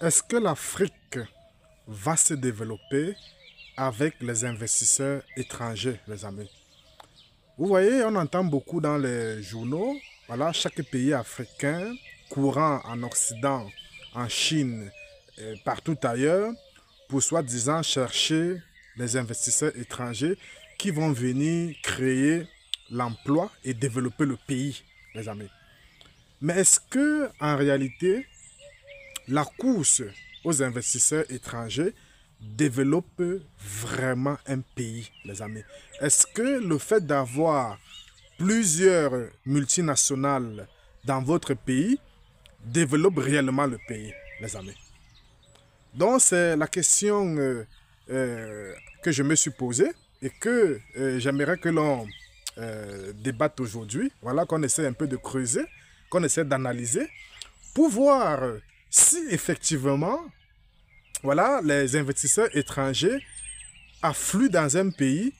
Est-ce que l'Afrique va se développer avec les investisseurs étrangers, les amis? Vous voyez, on entend beaucoup dans les journaux, voilà, chaque pays africain, courant en Occident, en Chine, et partout ailleurs, pour soi-disant chercher les investisseurs étrangers qui vont venir créer l'emploi et développer le pays, les amis. Mais est-ce que, en réalité, la course aux investisseurs étrangers développe vraiment un pays, les amis? Est-ce que le fait d'avoir plusieurs multinationales dans votre pays développe réellement le pays, les amis? Donc, c'est la question que je me suis posée et que j'aimerais que l'on débatte aujourd'hui. Voilà, qu'on essaie un peu de creuser, qu'on essaie d'analyser pour voir si effectivement, voilà, les investisseurs étrangers affluent dans un pays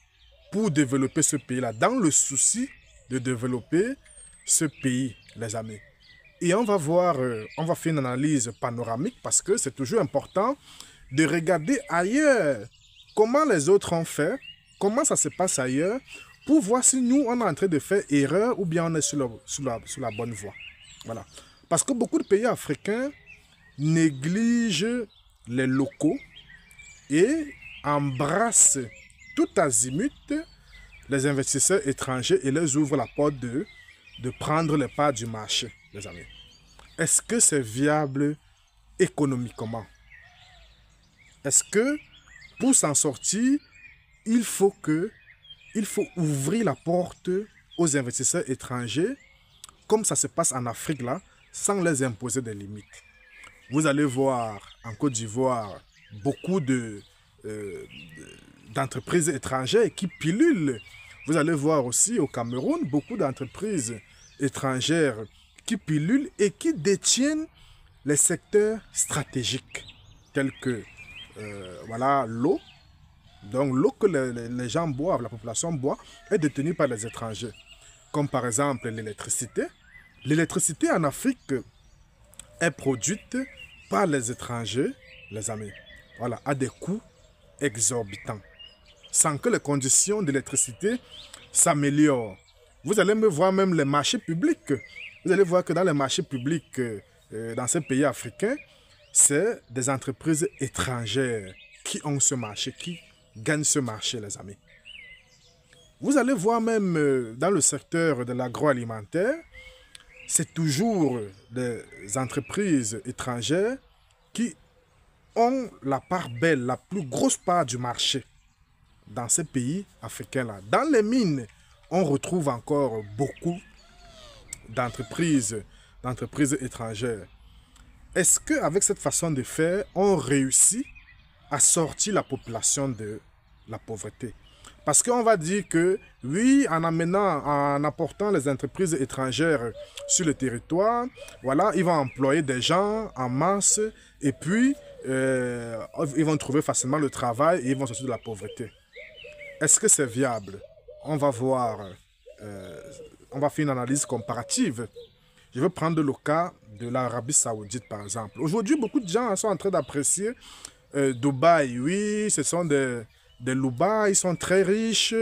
pour développer ce pays-là, dans le souci de développer ce pays, les amis. Et on va voir, on va faire une analyse panoramique parce que c'est toujours important de regarder ailleurs comment les autres ont fait, comment ça se passe ailleurs, pour voir si nous, on est en train de faire erreur ou bien on est sur la bonne voie. Voilà. Parce que beaucoup de pays africains négligent les locaux et embrassent tout azimut les investisseurs étrangers et leur ouvrent la porte de prendre les parts du marché, les amis. Est-ce que c'est viable économiquement? Est-ce que pour s'en sortir, il faut ouvrir la porte aux investisseurs étrangers comme ça se passe en Afrique là, sans les imposer des limites? Vous allez voir en Côte d'Ivoire beaucoup d'entreprises étrangères qui pilulent. Vous allez voir aussi au Cameroun beaucoup d'entreprises étrangères qui pilulent et qui détiennent les secteurs stratégiques tels que voilà, l'eau. Donc l'eau que les gens boivent, la population boit, est détenue par les étrangers. Comme par exemple l'électricité. L'électricité en Afrique est produite par les étrangers, les amis. Voilà, à des coûts exorbitants. Sans que les conditions d'électricité s'améliorent. Vous allez me voir même les marchés publics. Vous allez voir que dans les marchés publics, dans ces pays africains, c'est des entreprises étrangères qui ont ce marché, qui gagnent ce marché, les amis. Vous allez voir même dans le secteur de l'agroalimentaire, c'est toujours des entreprises étrangères qui ont la part belle, la plus grosse part du marché dans ces pays africains-là. Dans les mines, on retrouve encore beaucoup d'entreprises étrangères. Est-ce qu'avec cette façon de faire, on réussit à sortir la population de la pauvreté? Parce qu'on va dire que oui, en apportant les entreprises étrangères sur le territoire, voilà, ils vont employer des gens en masse et puis ils vont trouver facilement le travail et ils vont sortir de la pauvreté. Est-ce que c'est viable? On va voir, on va faire une analyse comparative. Je vais prendre le cas de l'Arabie Saoudite, par exemple. Aujourd'hui, beaucoup de gens sont en train d'apprécier Dubaï. Oui, ce sont des loubas, ils sont très riches.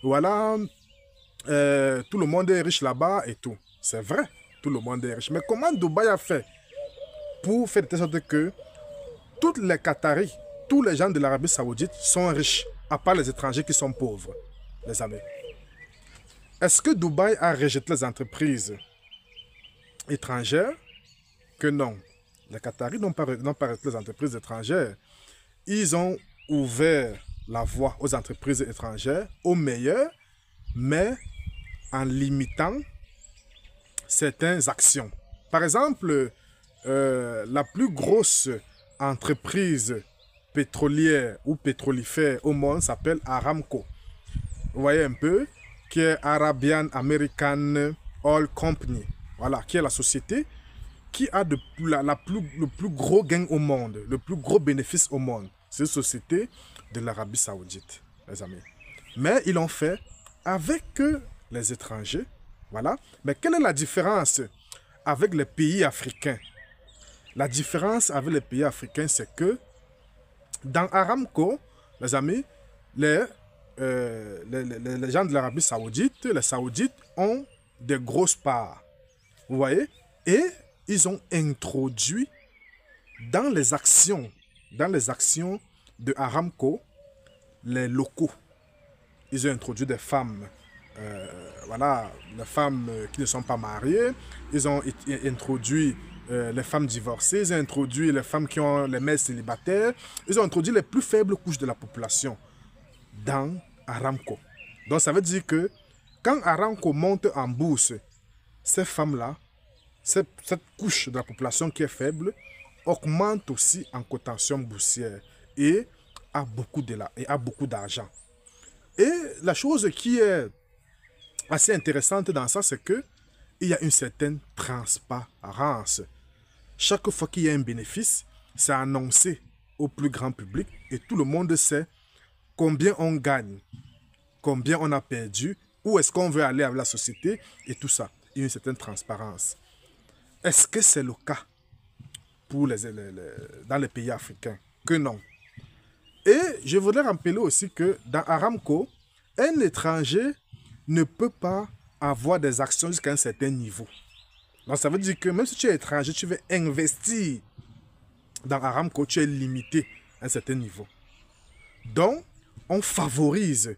Voilà, tout le monde est riche là-bas et tout. C'est vrai, tout le monde est riche. Mais comment Dubaï a fait pour faire de telle sorte que tous les Qataris, tous les gens de l'Arabie Saoudite sont riches, à part les étrangers qui sont pauvres, les amis? Est-ce que Dubaï a rejeté les entreprises étrangères? Que non. Les Qataris n'ont pas rejeté les entreprises étrangères. Ils ont ouvert la voie aux entreprises étrangères, aux meilleures, mais en limitant certaines actions. Par exemple, la plus grosse entreprise pétrolière ou pétrolifère au monde s'appelle Aramco. Vous voyez un peu, qui est Arabian American Oil Company. Voilà, qui est la société qui a le plus gros gain au monde, le plus gros bénéfice au monde. C'est une société de l'Arabie Saoudite, les amis. Mais ils l'ont fait avec les étrangers. Voilà. Mais quelle est la différence avec les pays africains? La différence avec les pays africains, c'est que dans Aramco, les amis, les gens de l'Arabie Saoudite, les Saoudites ont des grosses parts. Vous voyez? Et ils ont introduit dans les actions de Aramco, les locaux. Ils ont introduit des femmes, voilà, les femmes qui ne sont pas mariées. Ils ont introduit les femmes divorcées. Ils ont introduit les femmes qui ont les mères célibataires. Ils ont introduit les plus faibles couches de la population dans Aramco. Donc ça veut dire que quand Aramco monte en bourse, ces femmes-là, cette couche de la population qui est faible, augmente aussi en cotation boursière et a beaucoup d'argent. Et la chose qui est assez intéressante dans ça, c'est que il y a une certaine transparence. Chaque fois qu'il y a un bénéfice, c'est annoncé au plus grand public et tout le monde sait combien on gagne, combien on a perdu, où est-ce qu'on veut aller avec la société et tout ça. Il y a une certaine transparence. Est-ce que c'est le cas pour dans les pays africains? Que non. Et je voudrais rappeler aussi que dans Aramco, un étranger ne peut pas avoir des actions jusqu'à un certain niveau. Donc ça veut dire que même si tu es étranger, tu veux investir dans Aramco, tu es limité à un certain niveau. Donc, on favorise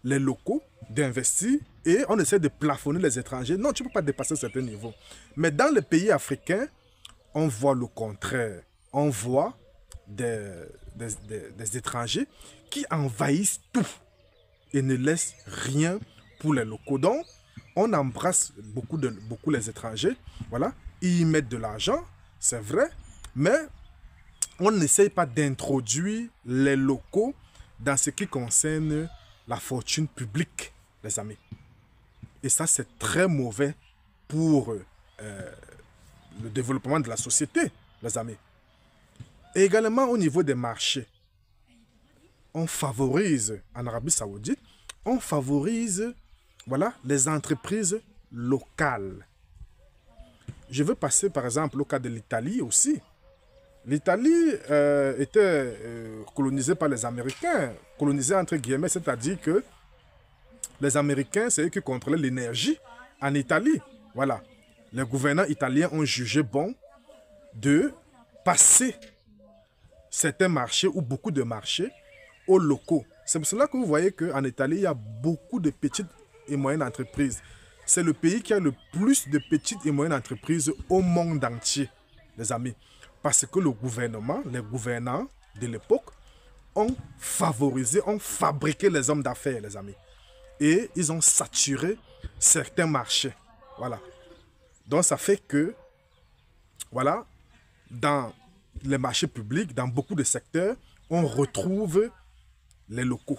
les locaux d'investir et on essaie de plafonner les étrangers. Non, tu ne peux pas dépasser un certain niveau. Mais dans les pays africains, on voit le contraire. On voit des étrangers qui envahissent tout et ne laissent rien pour les locaux. Donc, on embrasse beaucoup les étrangers. Voilà, ils y mettent de l'argent, c'est vrai, mais on n'essaye pas d'introduire les locaux dans ce qui concerne la fortune publique, les amis. Et ça, c'est très mauvais pour le développement de la société, les amis. Et également au niveau des marchés, on favorise, en Arabie Saoudite, on favorise, voilà, les entreprises locales. Je veux passer par exemple au cas de l'Italie aussi. L'Italie était colonisée par les Américains, colonisée entre guillemets, c'est-à-dire que les Américains, c'est eux qui contrôlaient l'énergie en Italie. Voilà. Les gouvernants italiens ont jugé bon de passer certains marchés ou beaucoup de marchés aux locaux. C'est pour cela que vous voyez qu'en Italie, il y a beaucoup de petites et moyennes entreprises. C'est le pays qui a le plus de petites et moyennes entreprises au monde entier, les amis. Parce que le gouvernement, les gouvernants de l'époque, ont favorisé, ont fabriqué les hommes d'affaires, les amis. Et ils ont saturé certains marchés. Voilà. Donc ça fait que, voilà, dans les marchés publics, dans beaucoup de secteurs, on retrouve les locaux.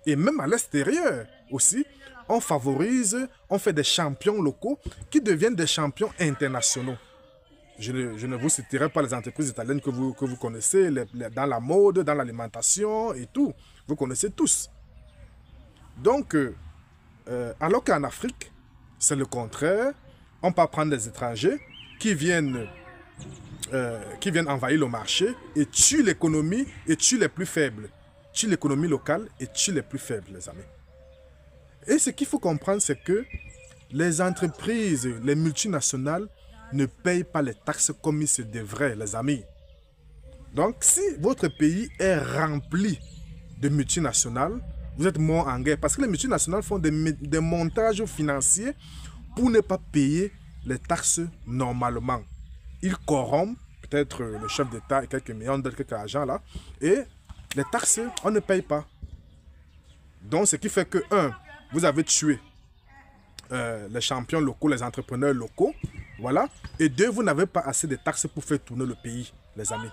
Et même à l'extérieur aussi, on favorise, on fait des champions locaux qui deviennent des champions internationaux. Je ne vous citerai pas les entreprises italiennes que vous connaissez, dans la mode, dans l'alimentation et tout. Vous connaissez tous. Donc, alors qu'en Afrique, c'est le contraire. On peut prendre des étrangers qui viennent envahir le marché et tuent l'économie et tuent les plus faibles. Tuent l'économie locale et tuent les plus faibles, les amis. Et ce qu'il faut comprendre, c'est que les entreprises, les multinationales, ne payent pas les taxes comme il se devrait, les amis. Donc, si votre pays est rempli de multinationales, vous êtes mort en guerre. Parce que les multinationales font des montages financiers pour ne pas payer les taxes normalement. Ils corrompent peut-être le chef d'État et quelques millions de quelques agents là. Et les taxes, on ne paye pas. Donc, ce qui fait que, un, vous avez tué les champions locaux, les entrepreneurs locaux. Voilà. Et deux, vous n'avez pas assez de taxes pour faire tourner le pays, les amis.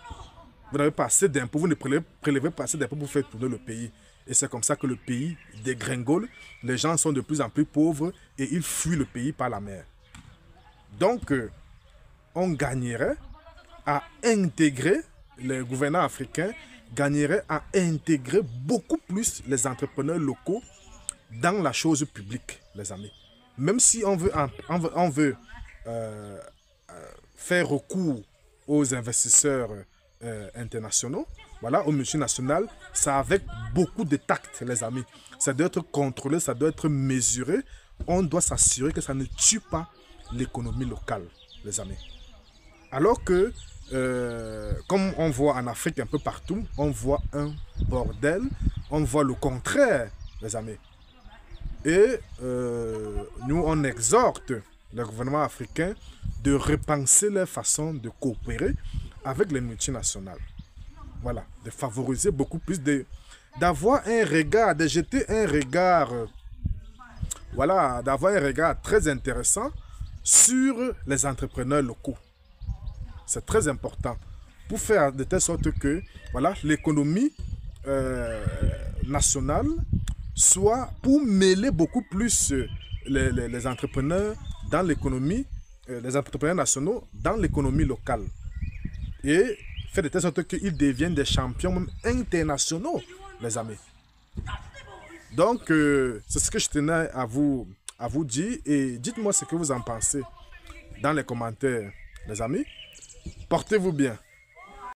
Vous n'avez pas assez d'impôts, vous ne prélevez pas assez d'impôts pour faire tourner le pays. Et c'est comme ça que le pays dégringole. Les gens sont de plus en plus pauvres et ils fuient le pays par la mer. Donc, on gagnerait à intégrer, les gouvernants africains gagneraient à intégrer beaucoup plus les entrepreneurs locaux dans la chose publique, les amis. Même si on veut faire recours aux investisseurs internationaux, voilà, aux multinationales, c'est avec beaucoup de tact, les amis. Ça doit être contrôlé, ça doit être mesuré. On doit s'assurer que ça ne tue pas l'économie locale, les amis. Alors que, comme on voit en Afrique un peu partout, on voit un bordel, on voit le contraire, les amis. Et nous, on exhorte le gouvernement africain de repenser leur façon de coopérer avec les multinationales. Voilà, de favoriser beaucoup plus, d'avoir un regard, de jeter un regard, voilà, d'avoir un regard très intéressant sur les entrepreneurs locaux. C'est très important pour faire de telle sorte que, voilà, l'économie nationale soit pour mêler beaucoup plus les entrepreneurs dans l'économie, les entrepreneurs nationaux dans l'économie locale. Et faire de telle sorte qu'ils deviennent des champions même internationaux, les amis. Donc, c'est ce que je tenais à vous dire. Et dites-moi ce que vous en pensez dans les commentaires, les amis. Portez-vous bien.